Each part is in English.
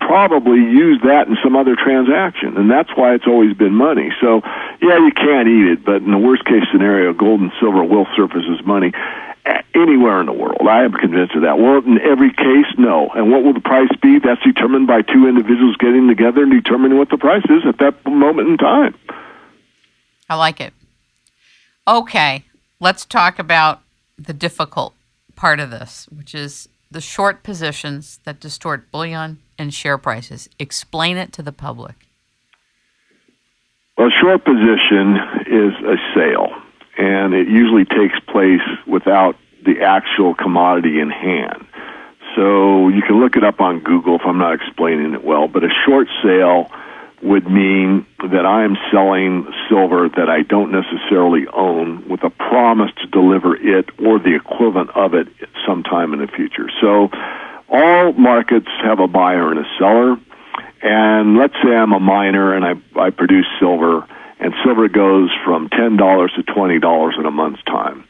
probably use that in some other transaction, and that's why it's always been money. So, yeah, you can't eat it, but in the worst-case scenario, gold and silver will surface as money anywhere in the world. I am convinced of that. Well, in every case, no. And what will the price be? That's determined by two individuals getting together and determining what the price is at that moment in time. I like it. Okay, let's talk about the difficult part of this, which is the short positions that distort bullion and share prices. Explain it to the public. Well, a short position is a sale, and it usually takes place without the actual commodity in hand. So you can look it up on Google if I'm not explaining it well, but a short sale would mean that I am selling silver that I don't necessarily own with a promise to deliver it or the equivalent of it sometime in the future. So all markets have a buyer and a seller. And let's say I'm a miner and I produce silver, and silver goes from $10 to $20 in a month's time.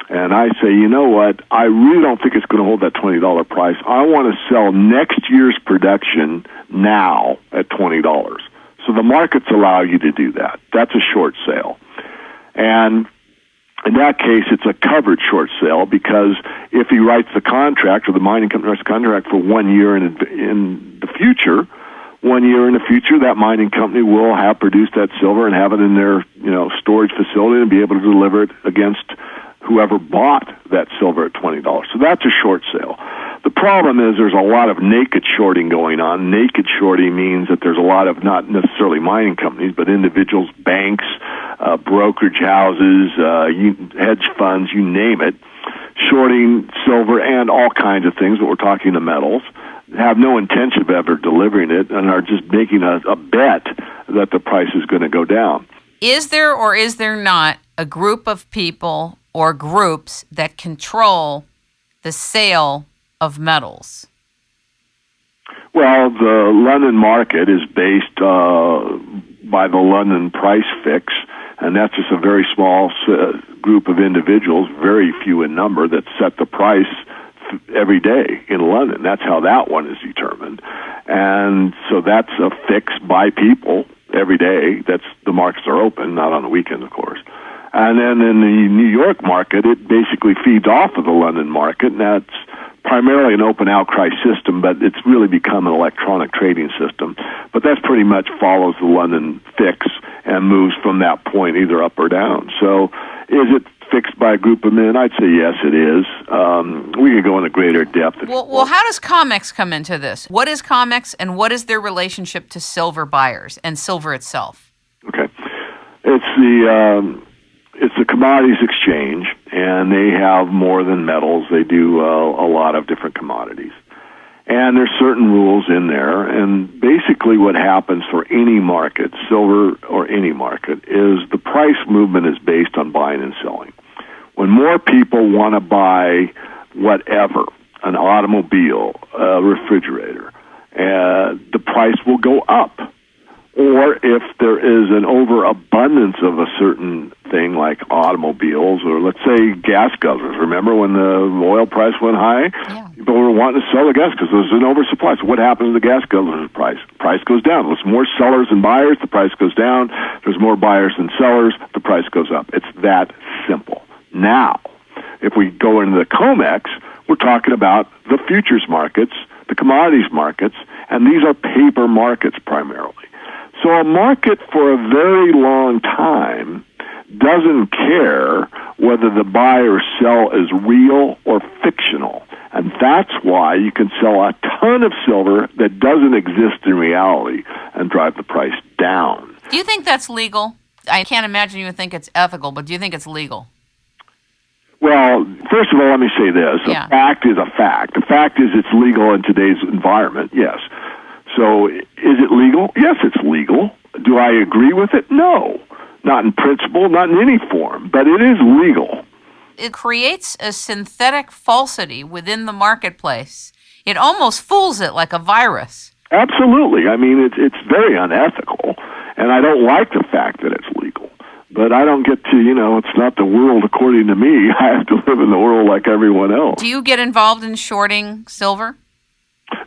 And I say, you know what, I really don't think it's going to hold that $20 price. I want to sell next year's production now at $20. So the markets allow you to do that. That's a short sale. And in that case, it's a covered short sale, because if he writes the contract, or the mining company writes the contract for 1 year in the future, 1 year in the future, that mining company will have produced that silver and have it in their storage facility and be able to deliver it against whoever bought that silver at $20. So that's a short sale. The problem is there's a lot of naked shorting going on. Naked shorting means that there's a lot of, not necessarily mining companies, but individuals, banks, brokerage houses, hedge funds, you name it, shorting silver and all kinds of things, but we're talking the metals, have no intention of ever delivering it and are just making a bet that the price is going to go down. Is there or is there not a group of people or groups that control the sale of metals? Well, the Runnin Market is based by the London price fix, and that's just a very small group of individuals, very few in number, that set the price every day in London. That's how that one is determined. And so that's a fix by people every day. The markets are open, not on the weekend, of course. And then in the New York market, it basically feeds off of the London market, and that's primarily an open outcry system, but it's really become an electronic trading system. But that pretty much follows the London fix and moves from that point either up or down. So is it fixed by a group of men? I'd say yes, it is. We could go into greater depth. Well, how does COMEX come into this? What is COMEX, and what is their relationship to silver buyers and silver itself? Okay. It's the Commodities Exchange, and they have more than metals. They do a lot of different commodities. And there's certain rules in there, and basically what happens for any market, silver or any market, is the price movement is based on buying and selling. When more people want to buy whatever, an automobile, a refrigerator, the price will go up. Or if there is an overabundance of a certain thing like automobiles, or let's say gas guzzlers. Remember when the oil price went high? Yeah. People were wanting to sell the gas because there's an oversupply. So what happens to the gas guzzlers' price? Price goes down. There's more sellers than buyers, the price goes down. There's more buyers than sellers, the price goes up. It's that simple. Now, if we go into the COMEX, we're talking about the futures markets, the commodities markets, and these are paper markets primarily. So a market for a very long time doesn't care whether the buy or sell is real or fictional. And that's why you can sell a ton of silver that doesn't exist in reality and drive the price down. Do you think that's legal? I can't imagine you would think it's ethical, but do you think it's legal? Well, first of all, let me say this. Yeah. A fact is a fact. The fact is it's legal in today's environment, yes. So is it legal? Yes, it's legal. Do I agree with it? No. Not in principle, not in any form, but it is legal. It creates a synthetic falsity within the marketplace. It almost fools it like a virus. Absolutely. I mean, it's very unethical, and I don't like the fact that it's legal. But I don't get to, it's not the world according to me. I have to live in the world like everyone else. Do you get involved in shorting silver?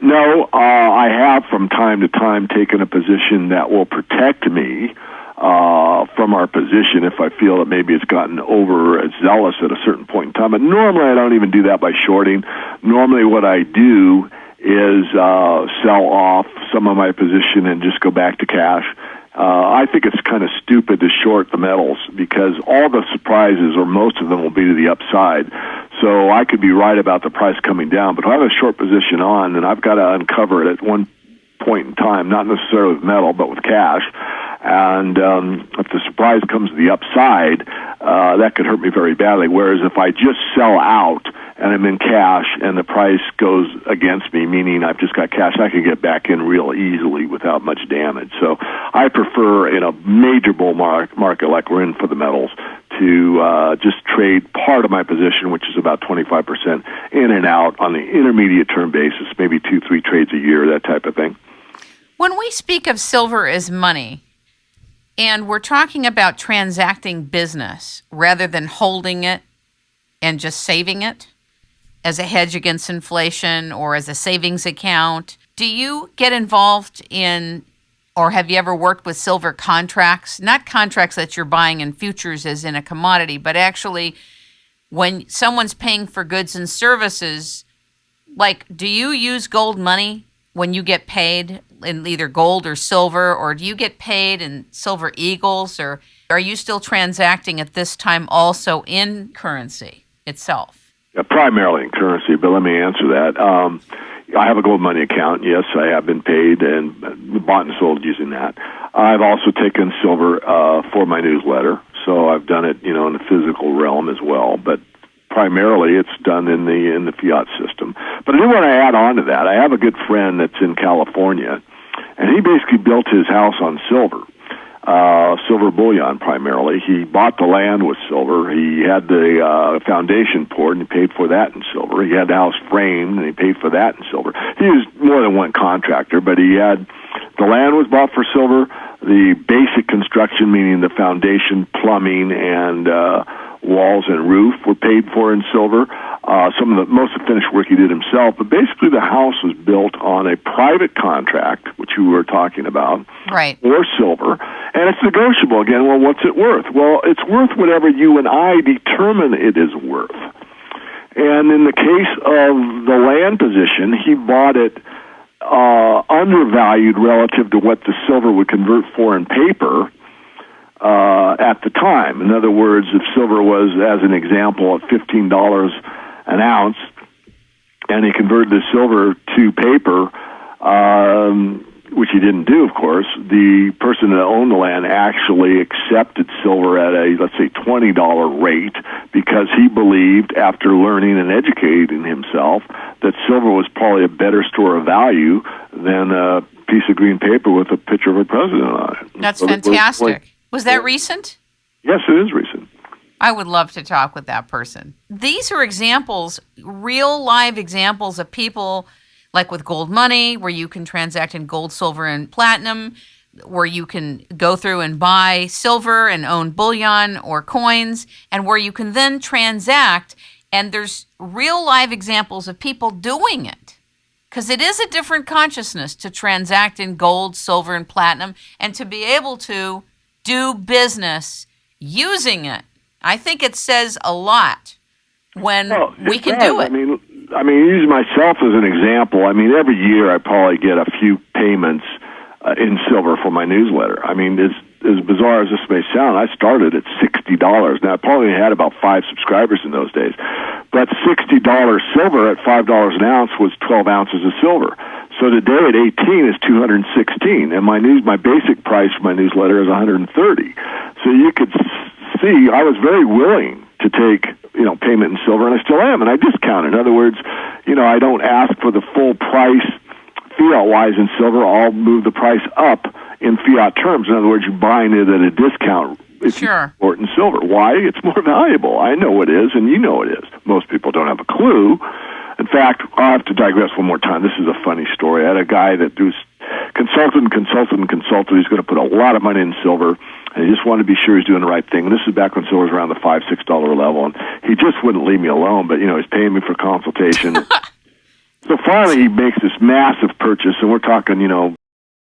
No, I have from time to time taken a position that will protect me from our position if I feel that maybe it's gotten overzealous at a certain point in time. But normally I don't even do that by shorting. Normally what I do is sell off some of my position and just go back to cash. I think it's kind of stupid to short the metals because all the surprises, or most of them, will be to the upside. So I could be right about the price coming down, but if I have a short position on, then I've got to uncover it at one point in time, not necessarily with metal, but with cash. And if the surprise comes to the upside, that could hurt me very badly. Whereas if I just sell out and I'm in cash and the price goes against me, meaning I've just got cash, I can get back in real easily without much damage. So I prefer, in a major bull market like we're in for the metals, to just trade part of my position, which is about 25% in and out on the intermediate term basis, maybe 2-3 trades a year, that type of thing. When we speak of silver as money, and we're talking about transacting business rather than holding it and just saving it as a hedge against inflation or as a savings account, do you get involved in, or have you ever worked with silver contracts? Not contracts that you're buying in futures as in a commodity, but actually when someone's paying for goods and services, like, do you use gold money when you get paid in either gold or silver, or do you get paid in silver eagles, or are you still transacting at this time also in currency itself? Yeah, primarily in currency, but let me answer that. I have a gold money account. Yes, I have been paid and bought and sold using that. I've also taken silver for my newsletter, so I've done it, in the physical realm as well. But primarily, it's done in the fiat system. But I do want to add on to that. I have a good friend that's in California, and he basically built his house on silver. Silver bullion primarily. He bought the land with silver. He had the foundation poured, and he paid for that in silver. He had the house framed, and he paid for that in silver. He used more than one contractor, but he had the land was bought for silver. The basic construction, meaning the foundation, plumbing, and walls and roof, were paid for in silver. Most of the finished work he did himself, but basically the house was built on a private contract, which you were talking about, right, or silver, and it's negotiable. Again, well, what's it worth? Well, it's worth whatever you and I determine it is worth. And in the case of the land position, he bought it undervalued relative to what the silver would convert for in paper at the time. In other words, if silver was, as an example, at $15 an ounce, and he converted the silver to paper, which he didn't do, of course, the person that owned the land actually accepted silver at a, let's say, $20 rate because he believed, after learning and educating himself, that silver was probably a better store of value than a piece of green paper with a picture of a president on it. That's fantastic. Was that recent? Yes, it is recent. I would love to talk with that person. These are examples, real live examples of people like with gold money, where you can transact in gold, silver, and platinum, where you can go through and buy silver and own bullion or coins, and where you can then transact. And there's real live examples of people doing it, because it is a different consciousness to transact in gold, silver, and platinum, and to be able to do business using it. I think it says a lot when we can do it. I mean, use myself as an example. I mean, every year I probably get a few payments in silver for my newsletter. I mean, as bizarre as this may sound, I started at $60. Now, I probably had about 5 subscribers in those days. But $60 silver at $5 an ounce was 12 ounces of silver. So today at 18 is 216, and my basic price for my newsletter is 130. So you could see I was very willing to take payment in silver, and I still am, and I discount it. In other words, I don't ask for the full price fiat-wise in silver. I'll move the price up in fiat terms. In other words, you're buying it at a discount if you import in silver. Why? It's more valuable. I know it is, and you know it is. Most people don't have a clue. In fact, I'll have to digress one more time. This is a funny story. I had a guy that was consulted. He's going to put a lot of money in silver, and he just wanted to be sure he's doing the right thing. And this is back when silver was around the $5-6 level, and he just wouldn't leave me alone. But he's paying me for consultation. So finally, he makes this massive purchase, and we're talking,